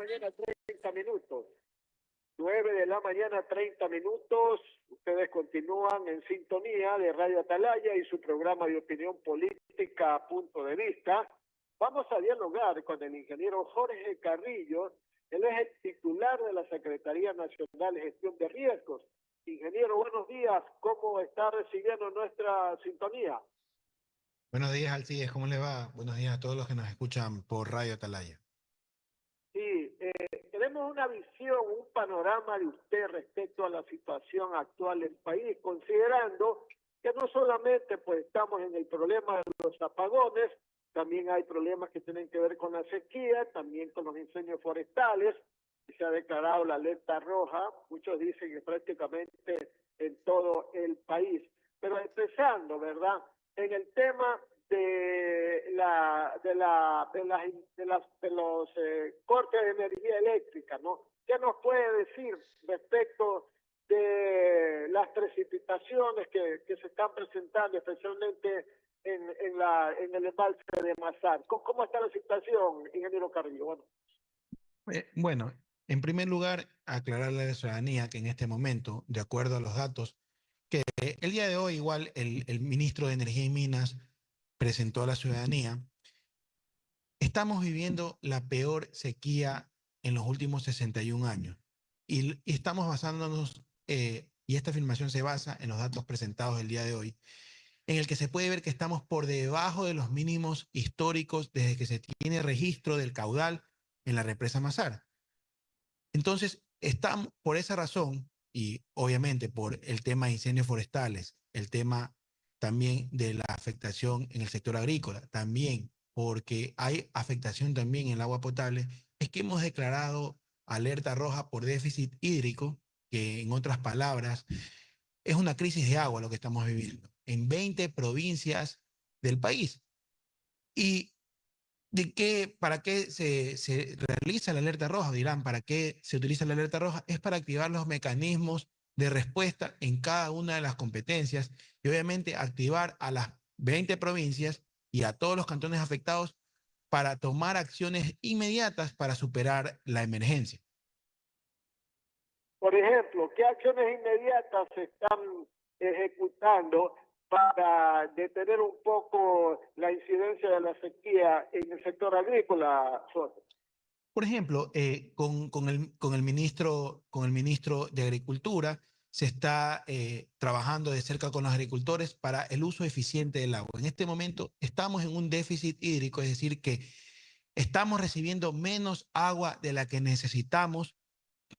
mañana, 30 minutos. 9 de la mañana, 30 minutos. Ustedes continúan en sintonía de Radio Atalaya y su programa de opinión política, Punto de Vista. Vamos a dialogar con el ingeniero Jorge Carrillo. Él es el titular de la Secretaría Nacional de Gestión de Riesgos. Ingeniero, buenos días. ¿Cómo está recibiendo nuestra sintonía? Buenos días, Alcides. ¿Cómo le va? Buenos días a todos los que nos escuchan por Radio Atalaya. Sí, tenemos una visión, un panorama de usted respecto a la situación actual del país, considerando que no solamente pues estamos en el problema de los apagones, también hay problemas que tienen que ver con la sequía, también con los incendios forestales, se ha declarado la alerta roja, muchos dicen que prácticamente en todo el país. Pero empezando, ¿verdad? En el tema de los cortes de energía eléctrica, ¿no? ¿Qué nos puede decir respecto de las precipitaciones que se están presentando, especialmente en el embalse de Mazar? ¿Cómo está la situación, ingeniero Carrillo? Bueno, en primer lugar, aclararle a la ciudadanía que en este momento, de acuerdo a los datos, que el día de hoy igual el ministro de Energía y Minas presentó a la ciudadanía, estamos viviendo la peor sequía en los últimos 61 años. Y estamos basándonos, y esta afirmación se basa en los datos presentados el día de hoy, en el que se puede ver que estamos por debajo de los mínimos históricos desde que se tiene registro del caudal en la represa Mazar. Entonces, estamos por esa razón, y obviamente por el tema de incendios forestales, el tema también de la afectación en el sector agrícola, también porque hay afectación también en el agua potable, es que hemos declarado alerta roja por déficit hídrico, que en otras palabras es una crisis de agua lo que estamos viviendo en 20 provincias del país. ¿Y para qué se realiza la alerta roja? Dirán, ¿para qué se utiliza la alerta roja? Es para activar los mecanismos de respuesta en cada una de las competencias y obviamente activar a las 20 provincias y a todos los cantones afectados para tomar acciones inmediatas para superar la emergencia. Por ejemplo, ¿qué acciones inmediatas se están ejecutando para detener un poco la incidencia de la sequía en el sector agrícola, Soto? Por ejemplo, con el ministro de Agricultura se está trabajando de cerca con los agricultores para el uso eficiente del agua. En este momento estamos en un déficit hídrico, es decir, que estamos recibiendo menos agua de la que necesitamos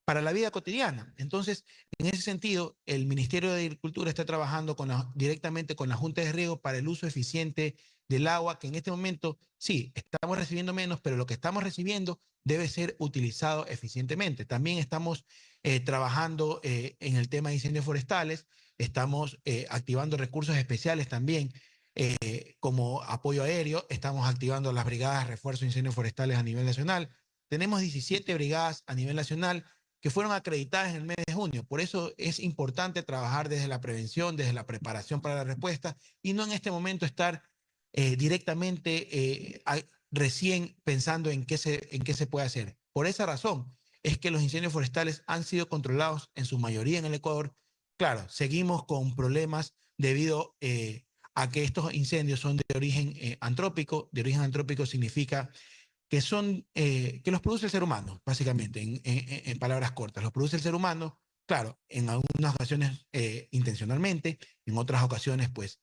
para la vida cotidiana. Entonces, en ese sentido, el Ministerio de Agricultura está trabajando directamente con la Junta de Riego para el uso eficiente del agua, que en este momento sí, estamos recibiendo menos, pero lo que estamos recibiendo debe ser utilizado eficientemente. También estamos trabajando en el tema de incendios forestales, estamos activando recursos especiales también como apoyo aéreo, estamos activando las brigadas de refuerzo de incendios forestales a nivel nacional. Tenemos 17 brigadas a nivel nacional que fueron acreditadas en el mes de junio. Por eso es importante trabajar desde la prevención, desde la preparación para la respuesta y no en este momento estar directamente recién pensando en qué se puede hacer. Por esa razón es que los incendios forestales han sido controlados en su mayoría en el Ecuador. Claro, seguimos con problemas debido a que estos incendios son de origen antrópico. De origen antrópico significa que los produce el ser humano, básicamente, en palabras cortas. Los produce el ser humano, claro, en algunas ocasiones intencionalmente, en otras ocasiones, pues,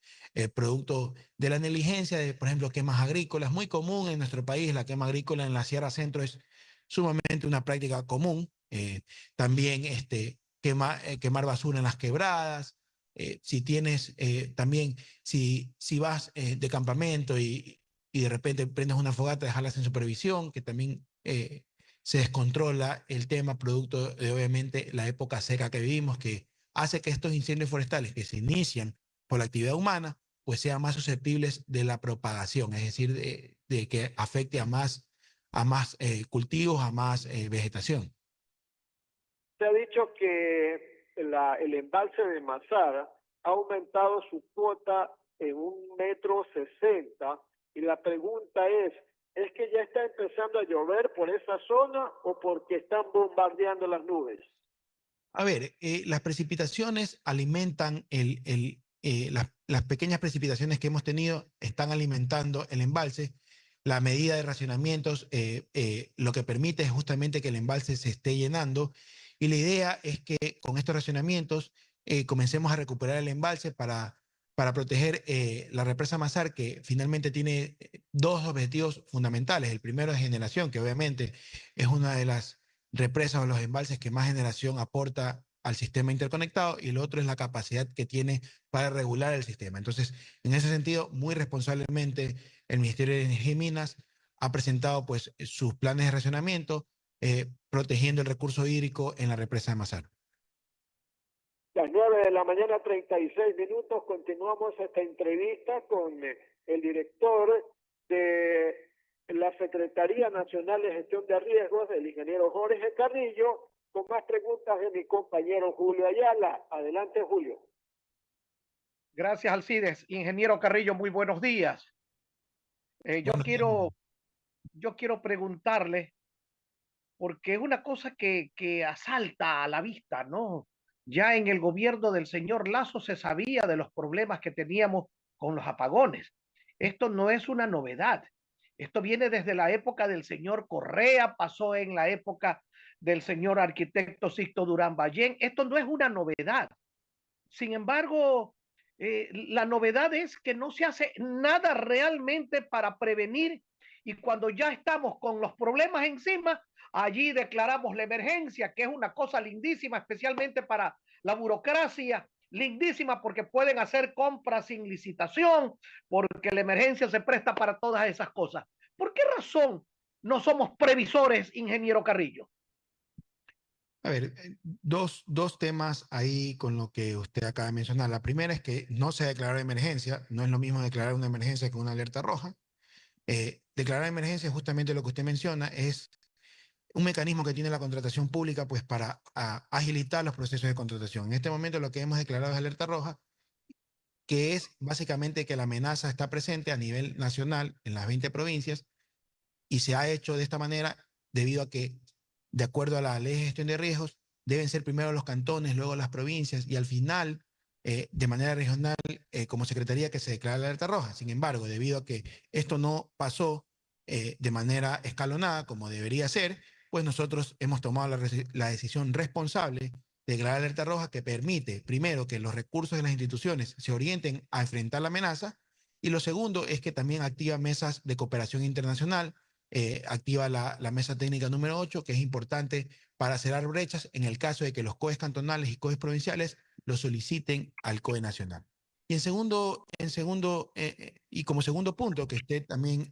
producto de la negligencia de, por ejemplo, quemas agrícolas. Muy común en nuestro país, la quema agrícola en la Sierra Centro es sumamente una práctica común. También quemar basura en las quebradas. Si tienes también, si vas de campamento y de repente prendes una fogata, dejarla sin supervisión, que también se descontrola el tema producto de obviamente la época seca que vivimos, que hace que estos incendios forestales que se inician por la actividad humana, pues sean más susceptibles de la propagación, es decir, de que afecte a más cultivos, a más vegetación. Se ha dicho que el embalse de Mazara ha aumentado su cuota en 1,60 m y la pregunta es, ¿Es que ya está empezando a llover por esa zona o porque están bombardeando las nubes? A ver, las precipitaciones alimentan las pequeñas precipitaciones que hemos tenido están alimentando el embalse. La medida de racionamientos lo que permite es justamente que el embalse se esté llenando y la idea es que con estos racionamientos comencemos a recuperar el embalse para proteger la represa Mazar, que finalmente tiene dos objetivos fundamentales. El primero es generación, que obviamente es una de las represas o los embalses que más generación aporta al sistema interconectado, y el otro es la capacidad que tiene para regular el sistema. Entonces, en ese sentido, muy responsablemente, el Ministerio de Energía y Minas ha presentado pues sus planes de racionamiento, protegiendo el recurso hídrico en la represa de Mazar. Las 9 de la mañana, 36 minutos, continuamos esta entrevista con el director de la Secretaría Nacional de Gestión de Riesgos, el ingeniero Jorge Carrillo, con más preguntas de mi compañero Julio Ayala. Adelante, Julio. Gracias, Alcides. Ingeniero Carrillo, muy buenos días. Bueno, Yo quiero preguntarle, porque es una cosa que asalta a la vista, ¿no? Ya en el gobierno del señor Lazo se sabía de los problemas que teníamos con los apagones. Esto no es una novedad. Esto viene desde la época del señor Correa, pasó en la época del señor arquitecto Sixto Durán Ballén. Esto no es una novedad. Sin embargo, la novedad es que no se hace nada realmente para prevenir, y cuando ya estamos con los problemas encima, allí declaramos la emergencia, que es una cosa lindísima, especialmente para la burocracia, lindísima porque pueden hacer compras sin licitación, porque la emergencia se presta para todas esas cosas. ¿Por qué razón no somos previsores, ingeniero Carrillo? a ver, dos temas ahí con lo que usted acaba de mencionar. La primera es que no se declaró emergencia, no es lo mismo declarar una emergencia que una alerta roja. Declarar emergencia, justamente lo que usted menciona, es un mecanismo que tiene la contratación pública pues para agilitar los procesos de contratación. En este momento lo que hemos declarado es alerta roja, que es básicamente que la amenaza está presente a nivel nacional en las 20 provincias, y se ha hecho de esta manera debido a que, de acuerdo a la ley de gestión de riesgos, deben ser primero los cantones, luego las provincias y al final, de manera regional, como secretaría, que se declara la alerta roja. Sin embargo, debido a que esto no pasó de manera escalonada como debería ser, pues nosotros hemos tomado la decisión responsable de declarar alerta roja, que permite, primero, que los recursos de las instituciones se orienten a enfrentar la amenaza, y lo segundo es que también activa mesas de cooperación internacional, activa la mesa técnica número 8, que es importante para cerrar brechas en el caso de que los COEs cantonales y COEs provinciales lo soliciten al COE nacional. Y y como segundo punto que usted también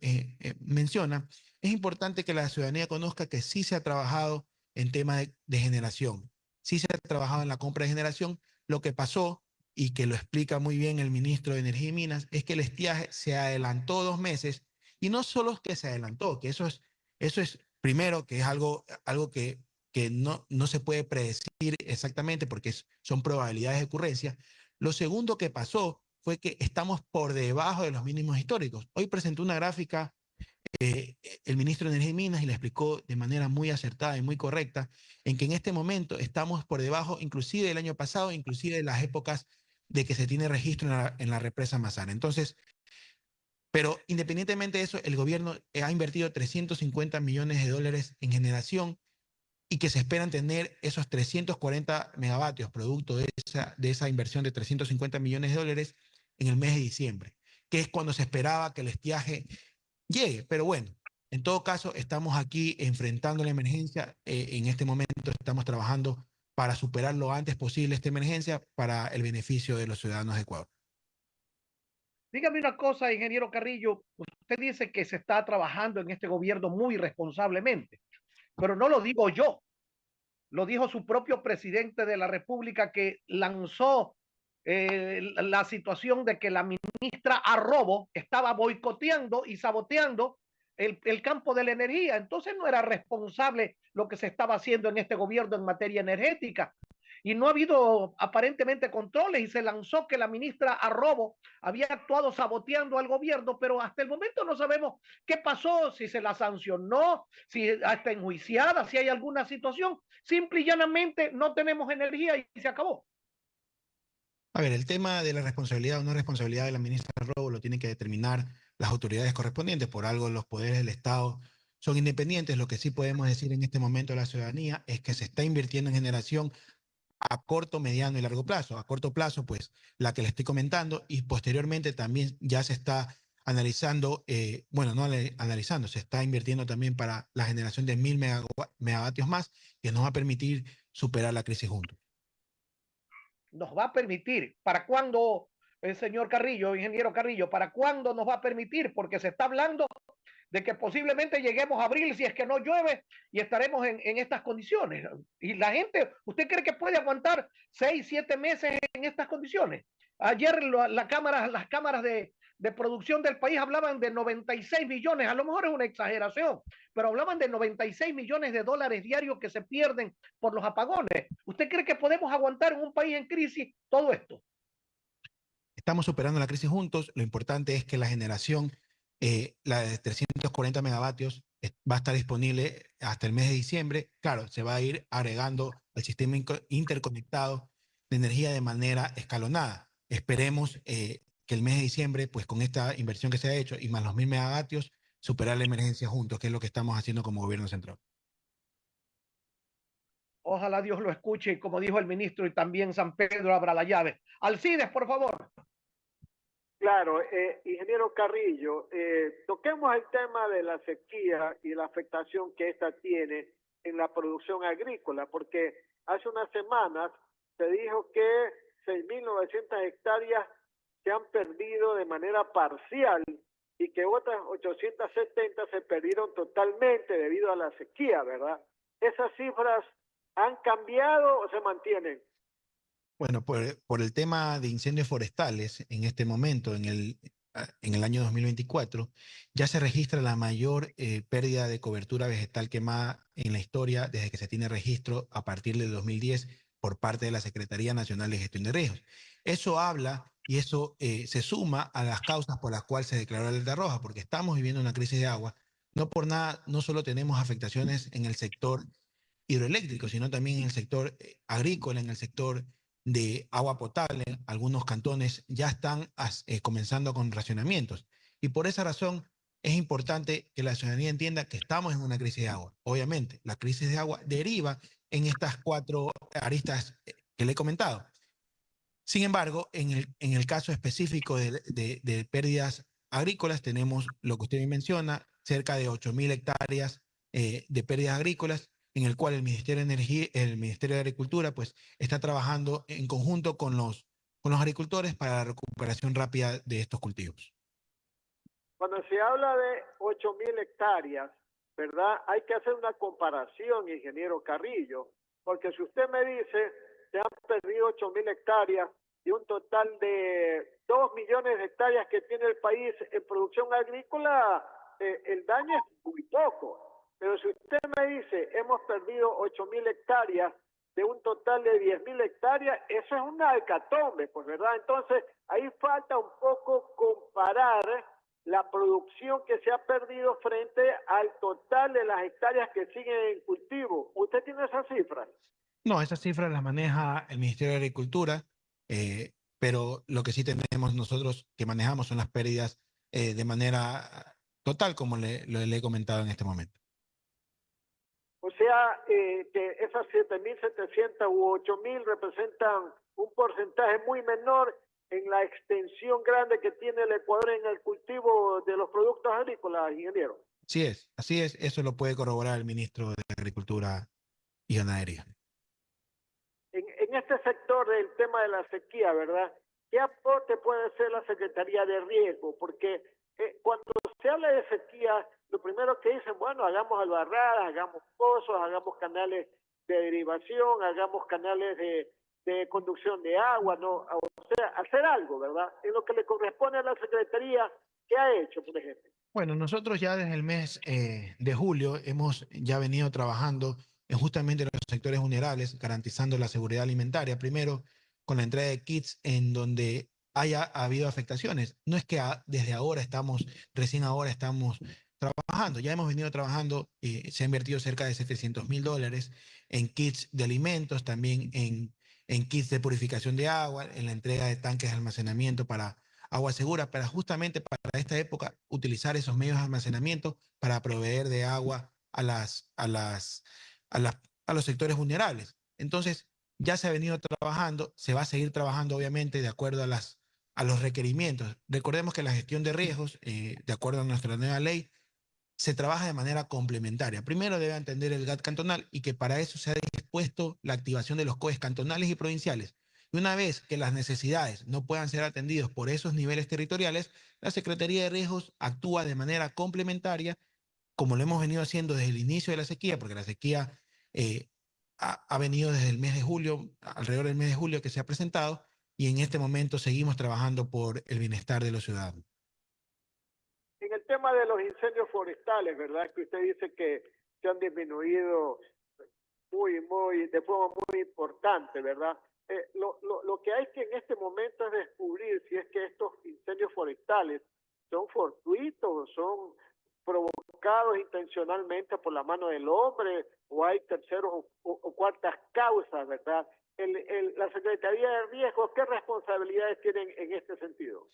menciona, es importante que la ciudadanía conozca que sí se ha trabajado en tema de generación, sí se ha trabajado en la compra de generación. Lo que pasó, y que lo explica muy bien el ministro de Energía y Minas, es que el estiaje se adelantó 2 meses, y no solo que se adelantó, que eso es primero, que es algo que no se puede predecir exactamente porque son probabilidades de ocurrencia. Lo segundo que pasó fue que estamos por debajo de los mínimos históricos. Hoy presentó una gráfica el ministro de Energía y Minas, y la explicó de manera muy acertada y muy correcta, en que en este momento estamos por debajo inclusive del año pasado, inclusive de las épocas de que se tiene registro en la represa Mazara. Entonces, pero independientemente de eso, el gobierno ha invertido 350 millones de dólares en generación, y que se esperan tener esos 340 megavatios producto de esa inversión de 350 millones de dólares en el mes de diciembre, que es cuando se esperaba que el estiaje llegue. Pero bueno, en todo caso, estamos aquí enfrentando la emergencia. En este momento estamos trabajando para superar lo antes posible esta emergencia para el beneficio de los ciudadanos de Ecuador. Dígame una cosa, ingeniero Carrillo, usted dice que se está trabajando en este gobierno muy responsablemente, pero no lo digo yo, lo dijo su propio presidente de la República, que lanzó la situación de que la ministra Arrobo estaba boicoteando y saboteando el campo de la energía. Entonces no era responsable lo que se estaba haciendo en este gobierno en materia energética. y no ha habido aparentemente controles y se lanzó que la ministra Arrobo había actuado saboteando al gobierno, pero hasta el momento no sabemos qué pasó, si se la sancionó, si está enjuiciada, si hay alguna situación. Simple y llanamente no tenemos energía y se acabó. A ver, el tema de la responsabilidad o no responsabilidad de la ministra Robo lo tienen que determinar las autoridades correspondientes. Por algo los poderes del Estado son independientes. Lo que sí podemos decir en este momento a la ciudadanía es que se está invirtiendo en generación a corto, mediano y largo plazo. A corto plazo, pues la que le estoy comentando, y posteriormente también ya se está analizando, bueno, no analizando, se está invirtiendo también para la generación de 1000 megavatios más, que nos va a permitir superar la crisis juntos. Nos va a permitir, ¿para cuándo, el señor Carrillo, ingeniero Carrillo, para cuándo nos va a permitir? Porque se está hablando de que posiblemente lleguemos a abril si es que no llueve y estaremos en estas condiciones. Y la gente, ¿usted cree que puede aguantar 6, 7 meses en estas condiciones? Ayer las cámaras de producción del país hablaban de 96 millones, a lo mejor es una exageración, pero hablaban de 96 millones de dólares diarios que se pierden por los apagones. ¿Usted cree que podemos aguantar en un país en crisis todo esto? Estamos superando la crisis juntos. Lo importante es que la generación, la de 340 megavatios, va a estar disponible hasta el mes de diciembre. Claro, se va a ir agregando al sistema interconectado de energía de manera escalonada. Esperemos que el mes de diciembre, pues con esta inversión que se ha hecho y más los 1000 megavatios, superar la emergencia juntos, que es lo que estamos haciendo como gobierno central. Ojalá Dios lo escuche y como dijo el ministro y también San Pedro abra la llave. Alcides, por favor. Claro, ingeniero Carrillo, toquemos el tema de la sequía y la afectación que esta tiene en la producción agrícola, porque hace unas semanas se dijo que 6.900 hectáreas se han perdido de manera parcial y que otras 870 se perdieron totalmente debido a la sequía, ¿verdad? ¿Esas cifras han cambiado o se mantienen? Bueno, por el tema de incendios forestales, en este momento, en el año 2024, ya se registra la mayor pérdida de cobertura vegetal quemada en la historia desde que se tiene registro a partir del 2010 por parte de la Secretaría Nacional de Gestión de Riesgos. Eso habla y eso se suma a las causas por las cuales se declaró la alerta roja, porque estamos viviendo una crisis de agua. No por nada, no solo tenemos afectaciones en el sector hidroeléctrico, sino también en el sector agrícola, en el sector de agua potable. Algunos cantones ya están comenzando con racionamientos. Y por esa razón es importante que la ciudadanía entienda que estamos en una crisis de agua. Obviamente, la crisis de agua deriva en estas cuatro aristas que le he comentado. Sin embargo, en el caso específico de pérdidas agrícolas, tenemos lo que usted menciona, cerca de 8.000 hectáreas de pérdidas agrícolas, en el cual el Ministerio de Energía, el Ministerio de Agricultura, pues está trabajando en conjunto con los agricultores para la recuperación rápida de estos cultivos. Cuando se habla de 8.000 hectáreas, ¿verdad? Hay que hacer una comparación, ingeniero Carrillo, porque si usted me dice se han perdido 8.000 hectáreas y un total de 2 millones de hectáreas que tiene el país en producción agrícola, el daño es muy poco. Pero si usted me dice hemos perdido 8.000 hectáreas de un total de 10.000 hectáreas, eso es una hecatombe, pues, ¿verdad? Entonces, ahí falta un poco comparar la producción que se ha perdido frente al total de las hectáreas que siguen en cultivo. ¿Usted tiene esas cifras? No, esas cifras las maneja el Ministerio de Agricultura, pero lo que sí tenemos nosotros que manejamos son las pérdidas de manera total, como le he comentado en este momento. O sea, que esas 7.700 u 8.000 representan un porcentaje muy menor en la extensión grande que tiene el Ecuador en el cultivo de los productos agrícolas, ingeniero. Así es, eso lo puede corroborar el ministro de Agricultura y Ganadería. En este sector del tema de la sequía, ¿verdad? ¿Qué aporte puede hacer la Secretaría de Riesgo? Porque cuando se habla de sequía, lo primero que dicen, bueno, hagamos albarradas, hagamos pozos, hagamos canales de derivación, hagamos canales de conducción de agua, ¿no? O sea, hacer algo, ¿verdad? En lo que le corresponde a la Secretaría, ¿qué ha hecho, por ejemplo? Bueno, nosotros ya desde el mes de julio hemos ya venido trabajando en justamente los sectores vulnerables, garantizando la seguridad alimentaria. Primero, con la entrega de kits en donde haya habido afectaciones. No es que desde ahora recién ahora estamos trabajando. Ya hemos venido trabajando, se ha invertido cerca de $700.000 en kits de alimentos, también en kits de purificación de agua, en la entrega de tanques de almacenamiento para agua segura, para justamente para esta época utilizar esos medios de almacenamiento para proveer de agua a, las, a los sectores vulnerables. Entonces, ya se ha venido trabajando, se va a seguir trabajando obviamente de acuerdo a los requerimientos. Recordemos que la gestión de riesgos, de acuerdo a nuestra nueva ley, se trabaja de manera complementaria. Primero debe atender el GAT cantonal y que para eso se ha dispuesto la activación de los COEs cantonales y provinciales. Y una vez que las necesidades no puedan ser atendidas por esos niveles territoriales, la Secretaría de Riesgos actúa de manera complementaria, como lo hemos venido haciendo desde el inicio de la sequía, porque la sequía eh, ha venido desde el mes de julio, alrededor del mes de julio que se ha presentado, y en este momento seguimos trabajando por el bienestar de los ciudadanos. En el tema de los incendios forestales, ¿verdad? Que usted dice que se han disminuido de forma muy importante, ¿verdad? Lo que hay que en este momento es descubrir si es que estos incendios forestales son fortuitos, son provocados intencionalmente por la mano del hombre, o hay terceros o cuartas causas, ¿verdad? La Secretaría de Riesgos, ¿qué responsabilidades tienen en este sentido?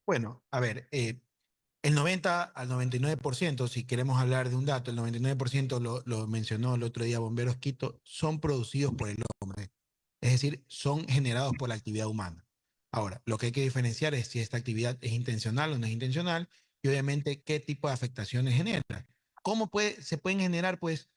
Bueno, a ver, el 90 al 99%, si queremos hablar de un dato, el 99% lo mencionó el otro día Bomberos Quito, son producidos por el hombre, es decir, son generados por la actividad humana. Ahora, lo que hay que diferenciar es si esta actividad es intencional o no es intencional y obviamente qué tipo de afectaciones genera. Se pueden generar, pues,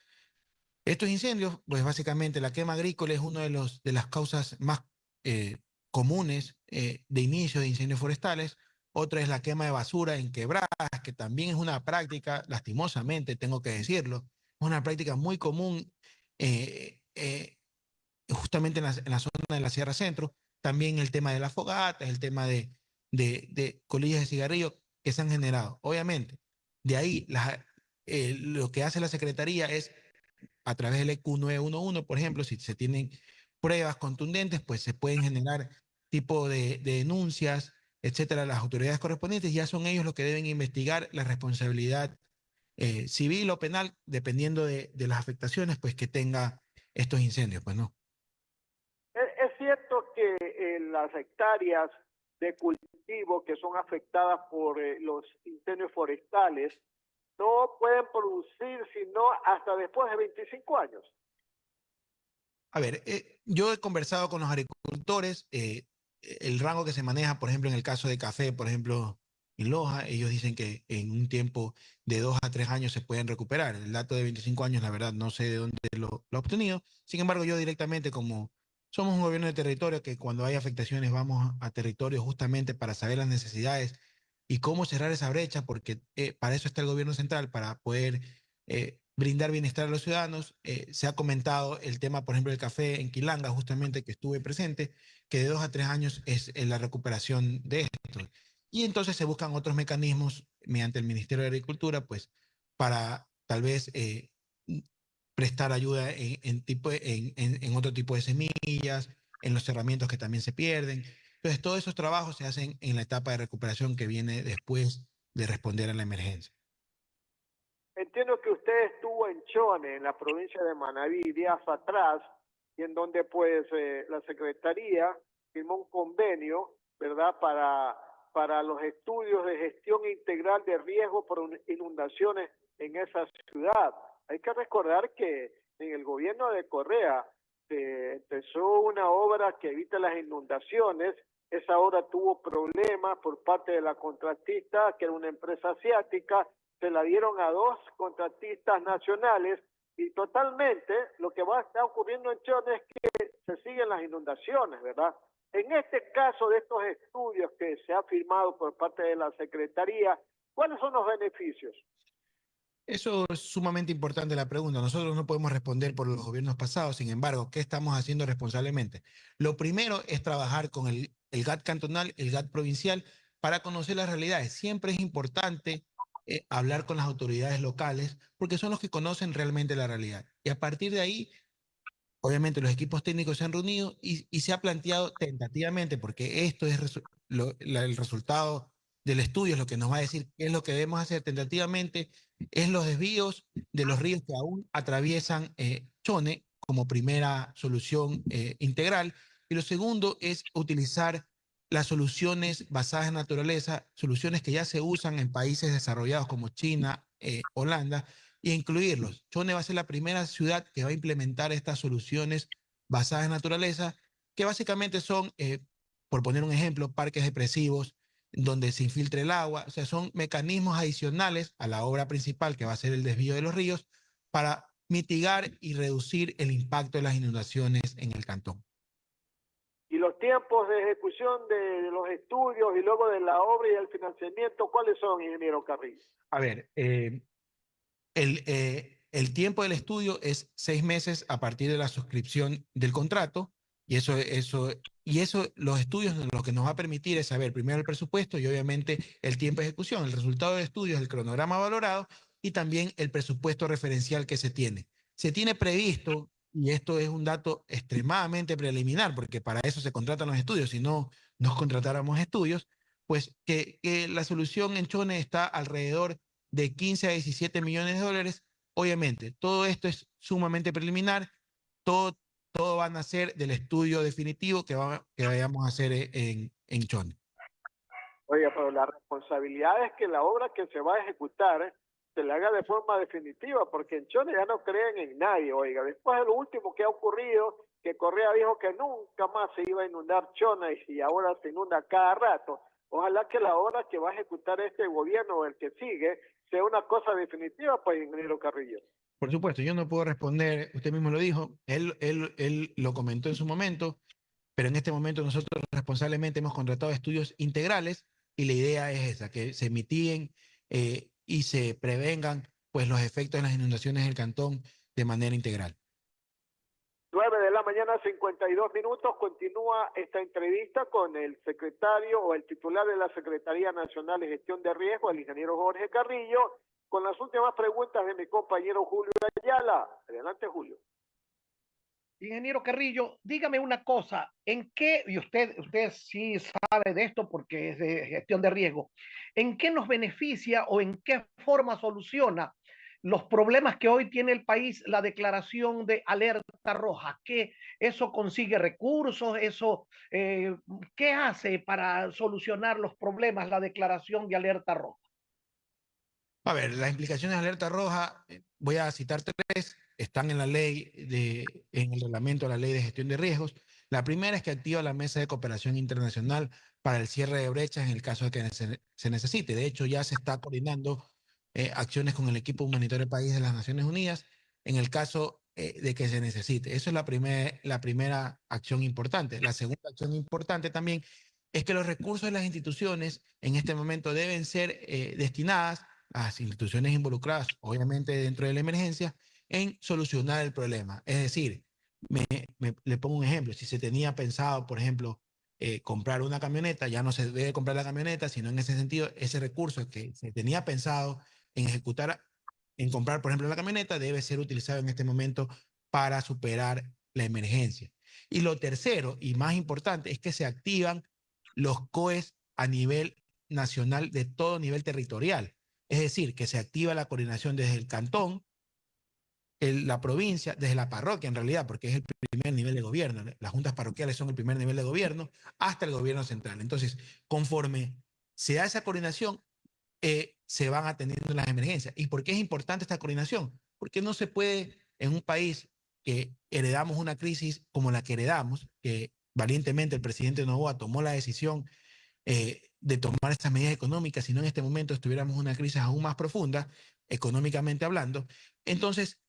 estos incendios? Pues básicamente la quema agrícola es una de las causas más eh, comunes de inicio de incendios forestales. Otra es la quema de basura en quebradas, que también es una práctica, lastimosamente tengo que decirlo, es una práctica muy común eh, eh, justamente en la zona de la Sierra Centro. También el tema de las fogatas, el tema de colillas de cigarrillo que se han generado. Obviamente, de ahí lo que hace la Secretaría es a través del EQ 911, por ejemplo, si se tienen pruebas contundentes, pues se pueden generar tipo de denuncias, etcétera, las autoridades correspondientes. Ya son ellos los que deben investigar la responsabilidad civil o penal, dependiendo de las afectaciones pues que tenga estos incendios, pues no. Es cierto que las hectáreas de cultivo que son afectadas por los incendios forestales no pueden producir sino hasta después de 25 años. A ver, yo he conversado con los agricultores, el rango que se maneja, por ejemplo, en el caso de café, por ejemplo, en Loja, ellos dicen que en un tiempo de 2 a 3 años se pueden recuperar. El dato de 25 años, la verdad, no sé de dónde lo he obtenido. Sin embargo, yo directamente, como somos un gobierno de territorio, que cuando hay afectaciones vamos a territorio justamente para saber las necesidades y cómo cerrar esa brecha, porque para eso está el gobierno central, para poder brindar bienestar a los ciudadanos. Se ha comentado el tema, por ejemplo, del café en Quilanga, justamente que estuve presente, que de 2 a 3 años es la recuperación de esto. Y entonces se buscan otros mecanismos mediante el Ministerio de Agricultura, pues, para tal vez prestar ayuda en otro tipo de semillas, en los cerramientos que también se pierden. Entonces, todos esos trabajos se hacen en la etapa de recuperación que viene después de responder a la emergencia. Entiendo que usted estuvo en Chone, en la provincia de Manabí, días atrás, y en donde pues la Secretaría firmó un convenio, ¿verdad?, para los estudios de gestión integral de riesgo por inundaciones en esa ciudad. Hay que recordar que en el gobierno de Correa se empezó una obra que evita las inundaciones. Esa obra tuvo problemas por parte de la contratista, que era una empresa asiática. Se la dieron a 2 contratistas nacionales y totalmente lo que va a estar ocurriendo en Chone es que se siguen las inundaciones, ¿verdad? En este caso de estos estudios que se ha firmado por parte de la Secretaría, ¿cuáles son los beneficios? Eso es sumamente importante la pregunta. Nosotros no podemos responder por los gobiernos pasados. Sin embargo, ¿qué estamos haciendo responsablemente? Lo primero es trabajar con el GAT cantonal, el GAT provincial, para conocer las realidades. Siempre es importante hablar con las autoridades locales, porque son los que conocen realmente la realidad. Y a partir de ahí, obviamente los equipos técnicos se han reunido y se ha planteado tentativamente, porque esto es el resultado del estudio, es lo que nos va a decir qué es lo que debemos hacer tentativamente, es los desvíos de los ríos que aún atraviesan Chone como primera solución integral. Y lo segundo es utilizar las soluciones basadas en naturaleza, soluciones que ya se usan en países desarrollados como China, Holanda, y incluirlos. Chone va a ser la primera ciudad que va a implementar estas soluciones basadas en naturaleza, que básicamente son, por poner un ejemplo, parques depresivos, donde se infiltre el agua, o sea, son mecanismos adicionales a la obra principal que va a ser el desvío de los ríos para mitigar y reducir el impacto de las inundaciones en el cantón. Y los tiempos de ejecución de los estudios y luego de la obra y el financiamiento, ¿cuáles son, ingeniero Carrillo? A ver, el tiempo del estudio es 6 meses a partir de la suscripción del contrato y eso, los estudios lo que nos va a permitir es saber primero el presupuesto y obviamente el tiempo de ejecución. El resultado del estudio es el cronograma valorado y también el presupuesto referencial que se tiene. Se tiene previsto, y esto es un dato extremadamente preliminar, porque para eso se contratan los estudios, si no nos contratáramos estudios, pues que la solución en Chone está alrededor de 15 a 17 millones de dólares. Obviamente, todo esto es sumamente preliminar, todo, todo va a nacer del estudio definitivo que vayamos a hacer en Chone. Oye, pero la responsabilidad es que la obra que se va a ejecutar se la haga de forma definitiva, porque en Chone ya no creen en nadie, oiga. Después de lo último que ha ocurrido, que Correa dijo que nunca más se iba a inundar Chone y ahora se inunda cada rato. Ojalá que la obra que va a ejecutar este gobierno o el que sigue sea una cosa definitiva, pues, ingeniero Carrillo. Por supuesto, yo no puedo responder, usted mismo lo dijo, él lo comentó en su momento, pero en este momento nosotros responsablemente hemos contratado estudios integrales y la idea es esa, que se mitiguen y se prevengan pues, los efectos de las inundaciones del cantón de manera integral. 9 de la mañana, 52 minutos, continúa esta entrevista con el secretario o el titular de la Secretaría Nacional de Gestión de Riesgo, el ingeniero Jorge Carrillo, con las últimas preguntas de mi compañero Julio Ayala. Adelante, Julio. Ingeniero Carrillo, dígame una cosa, ¿en qué, y usted sí sabe de esto porque es de gestión de riesgo, ¿en qué nos beneficia o en qué forma soluciona los problemas que hoy tiene el país la declaración de alerta roja? ¿Qué eso consigue recursos? ¿Qué hace para solucionar los problemas la declaración de alerta roja? A ver, las implicaciones de alerta roja, voy a citar tres, están en la ley, en el reglamento de la ley de gestión de riesgos. La primera es que activa la mesa de cooperación internacional para el cierre de brechas en el caso de que se necesite. De hecho, ya se está coordinando acciones con el equipo humanitario del país de las Naciones Unidas en el caso de que se necesite. Eso es la primera acción importante. La segunda acción importante también es que los recursos de las instituciones en este momento deben ser destinadas a las instituciones involucradas, obviamente dentro de la emergencia, en solucionar el problema. Es decir, le pongo un ejemplo, si se tenía pensado, por ejemplo, comprar una camioneta, ya no se debe comprar la camioneta, sino en ese sentido, ese recurso que se tenía pensado en ejecutar, en comprar, por ejemplo, la camioneta, debe ser utilizado en este momento para superar la emergencia. Y lo tercero y más importante es que se activan los COEs a nivel nacional de todo nivel territorial. Es decir, que se activa la coordinación desde el cantón, la provincia, desde la parroquia en realidad, porque es el primer nivel de gobierno. Las juntas parroquiales son el primer nivel de gobierno, hasta el gobierno central. Entonces, conforme se da esa coordinación, se van atendiendo las emergencias. ¿Y por qué es importante esta coordinación? Porque no se puede en un país que heredamos una crisis como la que heredamos, que valientemente el presidente Noboa tomó la decisión de tomar estas medidas económicas, si no en este momento estuviéramos en una crisis aún más profunda, económicamente hablando. Entonces,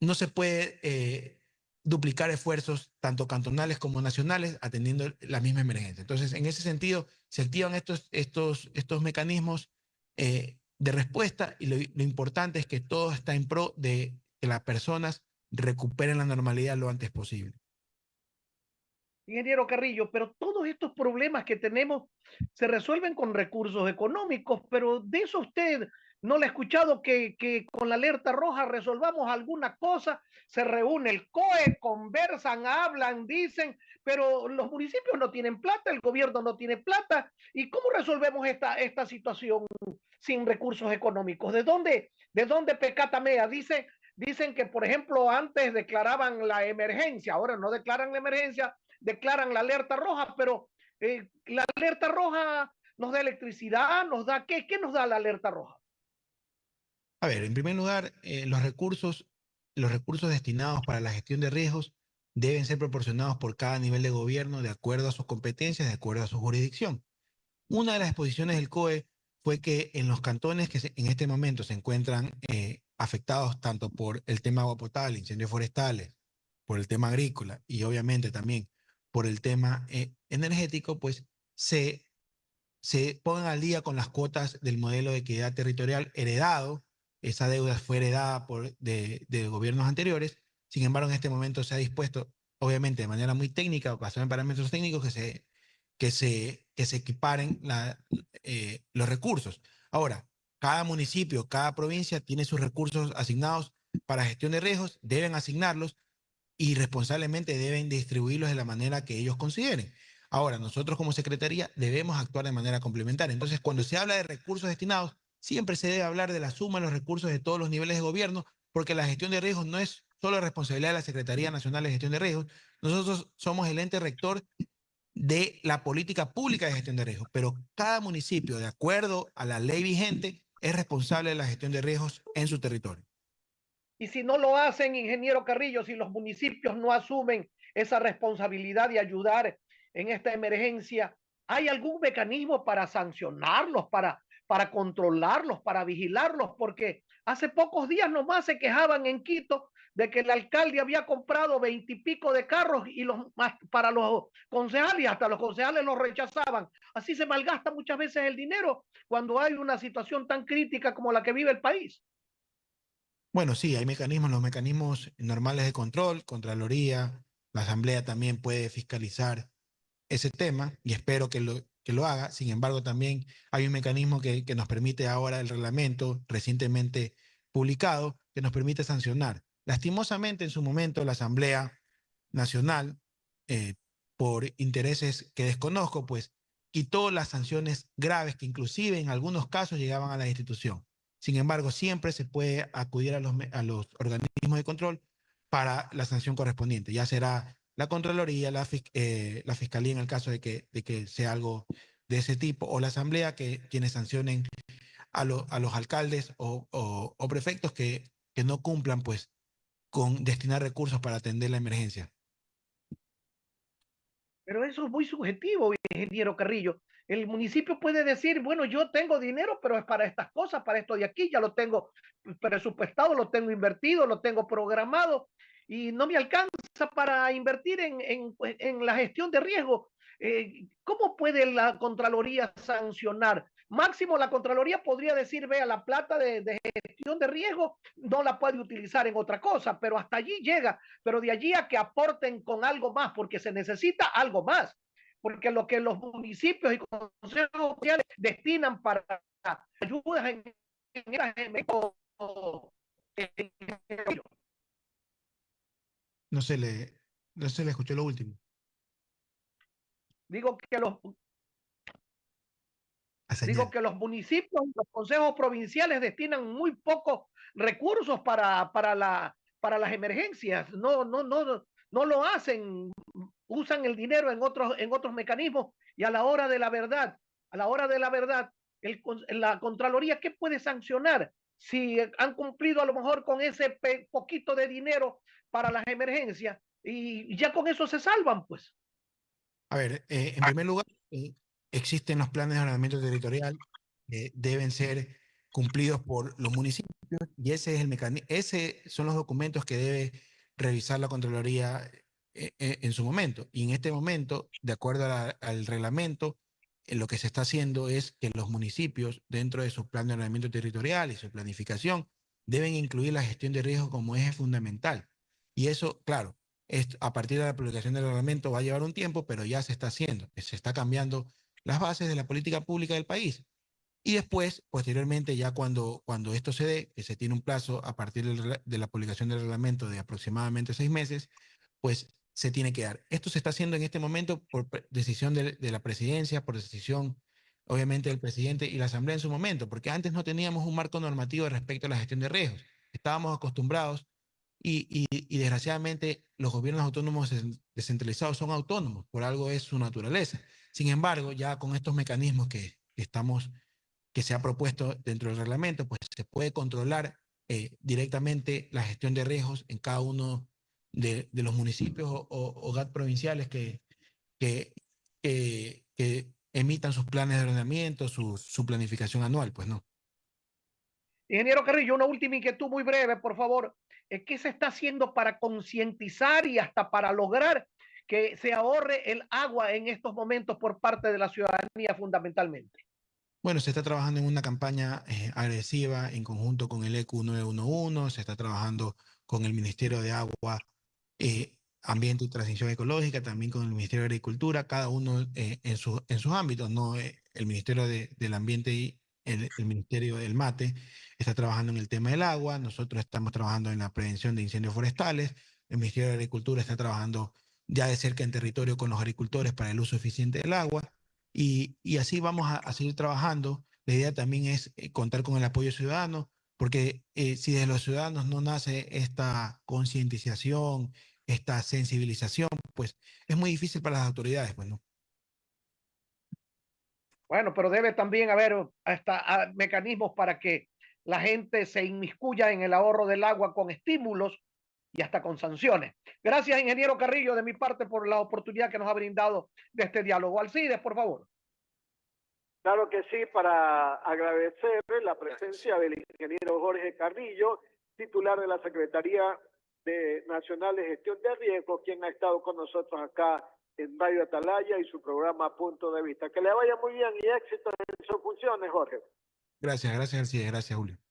no se puede duplicar esfuerzos tanto cantonales como nacionales atendiendo la misma emergencia. Entonces, en ese sentido, se activan estos mecanismos de respuesta y lo importante es que todo está en pro de que las personas recuperen la normalidad lo antes posible. ingeniero Carrillo, pero todos estos problemas que tenemos se resuelven con recursos económicos, pero de eso usted no le ha escuchado que con la alerta roja resolvamos alguna cosa, se reúne el COE, conversan, hablan, dicen, pero los municipios no tienen plata, el gobierno no tiene plata, ¿y cómo resolvemos esta situación sin recursos económicos? De dónde pecatamea? Dicen que, por ejemplo, antes declaraban la emergencia, ahora no declaran la emergencia, declaran la alerta roja, pero la alerta roja nos da electricidad, nos da ¿qué nos da la alerta roja? A ver, en primer lugar, los recursos destinados para la gestión de riesgos deben ser proporcionados por cada nivel de gobierno de acuerdo a sus competencias, de acuerdo a su jurisdicción. Una de las exposiciones del COE fue que en los cantones en este momento se encuentran afectados tanto por el tema agua potable, incendios forestales, por el tema agrícola y obviamente también por el tema energético, pues se, se pongan al día con las cuotas del modelo de equidad territorial heredado. Esa deuda fue heredada de gobiernos anteriores. Sin embargo, en este momento se ha dispuesto, obviamente de manera muy técnica, basado en parámetros técnicos, que se equiparen los recursos. Ahora, cada municipio, cada provincia tiene sus recursos asignados para gestión de riesgos, deben asignarlos y responsablemente deben distribuirlos de la manera que ellos consideren. Ahora, nosotros como Secretaría debemos actuar de manera complementaria. Entonces, cuando se habla de recursos destinados, siempre se debe hablar de la suma de los recursos de todos los niveles de gobierno, porque la gestión de riesgos no es solo responsabilidad de la Secretaría Nacional de Gestión de Riesgos. Nosotros somos el ente rector de la política pública de gestión de riesgos, pero cada municipio, de acuerdo a la ley vigente, es responsable de la gestión de riesgos en su territorio. Y si no lo hacen, ingeniero Carrillo, si los municipios no asumen esa responsabilidad de ayudar en esta emergencia, ¿hay algún mecanismo para sancionarlos, para controlarlos, para vigilarlos? Porque hace pocos días nomás se quejaban en Quito de que el alcalde había comprado 20 y pico de carros y para los concejales, hasta los concejales los rechazaban. Así se malgasta muchas veces el dinero cuando hay una situación tan crítica como la que vive el país. Bueno, sí, hay mecanismos, los mecanismos normales de control, Contraloría, la Asamblea también puede fiscalizar ese tema y espero que lo haga. Sin embargo, también hay un mecanismo que nos permite ahora el reglamento recientemente publicado que nos permite sancionar. Lastimosamente, en su momento, la Asamblea Nacional, eh, por intereses que desconozco, pues quitó las sanciones graves que inclusive en algunos casos llegaban a la institución. Sin embargo, siempre se puede acudir a los organismos de control para la sanción correspondiente. Ya será la Contraloría, la Fiscalía en el caso de que sea algo de ese tipo, o la Asamblea que quienes sancionen a los alcaldes o prefectos que no cumplan pues con destinar recursos para atender la emergencia. Pero eso es muy subjetivo, ingeniero Carrillo. El municipio puede decir, bueno, yo tengo dinero, pero es para estas cosas, para esto de aquí, ya lo tengo presupuestado, lo tengo invertido, lo tengo programado y no me alcanza para invertir en la gestión de riesgo. ¿Cómo puede la Contraloría sancionar? Máximo, la Contraloría podría decir, vea, la plata de gestión de riesgo no la puede utilizar en otra cosa, pero hasta allí llega, pero de allí a que aporten con algo más, porque se necesita algo más, porque lo que los municipios y consejos sociales destinan para ayudas No se le, no se le escuchó lo último. digo que los La Digo señal. que los municipios y los consejos provinciales destinan muy pocos recursos para las emergencias. No lo hacen, usan el dinero en otros mecanismos y a la hora de la verdad, a la hora de la verdad, la Contraloría, ¿qué puede sancionar? Si han cumplido a lo mejor con ese poquito de dinero para las emergencias y ya con eso se salvan, pues. A ver, en primer lugar, existen los planes de ordenamiento territorial que deben ser cumplidos por los municipios y ese es el mecanismo, ese son los documentos que debe revisar la Contraloría en su momento. Y en este momento, de acuerdo al reglamento, lo que se está haciendo es que los municipios, dentro de su plan de ordenamiento territorial y su planificación, deben incluir la gestión de riesgo como eje fundamental. Y eso, claro, a partir de la publicación del reglamento va a llevar un tiempo, pero ya se está haciendo, se está cambiando las bases de la política pública del país. Y después, posteriormente, ya cuando esto se dé, que se tiene un plazo a partir de la publicación del reglamento de aproximadamente 6 meses, pues se tiene que dar. Esto se está haciendo en este momento por decisión de la presidencia, por decisión, obviamente, del presidente y la asamblea en su momento, porque antes no teníamos un marco normativo respecto a la gestión de riesgos. Estábamos acostumbrados y desgraciadamente los gobiernos autónomos descentralizados son autónomos, por algo es su naturaleza. Sin embargo, ya con estos mecanismos que se ha propuesto dentro del reglamento, pues se puede controlar directamente la gestión de riesgos en cada uno de los municipios o GAT provinciales que, que emitan sus planes de ordenamiento, su planificación anual, pues no. Ingeniero Carrillo, una última inquietud muy breve, por favor. ¿Qué se está haciendo para concientizar y hasta para lograr que se ahorre el agua en estos momentos por parte de la ciudadanía fundamentalmente? Bueno, se está trabajando en una campaña agresiva en conjunto con el EQ 911, se está trabajando con el Ministerio de Agua, Ambiente y Transición Ecológica, también con el Ministerio de Agricultura, cada uno en sus ámbitos, ¿no? El Ministerio del Ambiente y el Ministerio del Mate está trabajando en el tema del agua, nosotros estamos trabajando en la prevención de incendios forestales, el Ministerio de Agricultura está trabajando ya de cerca en territorio con los agricultores para el uso eficiente del agua. Y así vamos a seguir trabajando. La idea también es contar con el apoyo ciudadano, porque si de los ciudadanos no nace esta concientización, esta sensibilización, pues es muy difícil para las autoridades, pues, ¿no? Bueno, pero debe también haber hasta mecanismos para que la gente se inmiscuya en el ahorro del agua con estímulos y hasta con sanciones. Gracias, ingeniero Carrillo, de mi parte, por la oportunidad que nos ha brindado de este diálogo. Alcides, por favor. Claro que sí, para agradecer la presencia del ingeniero Jorge Carrillo, titular de la Secretaría Nacional de Gestión de Riesgos, quien ha estado con nosotros acá en Radio Atalaya y su programa Punto de Vista. Que le vaya muy bien y éxito en sus funciones, Jorge. Gracias, Alcides, gracias, Julio.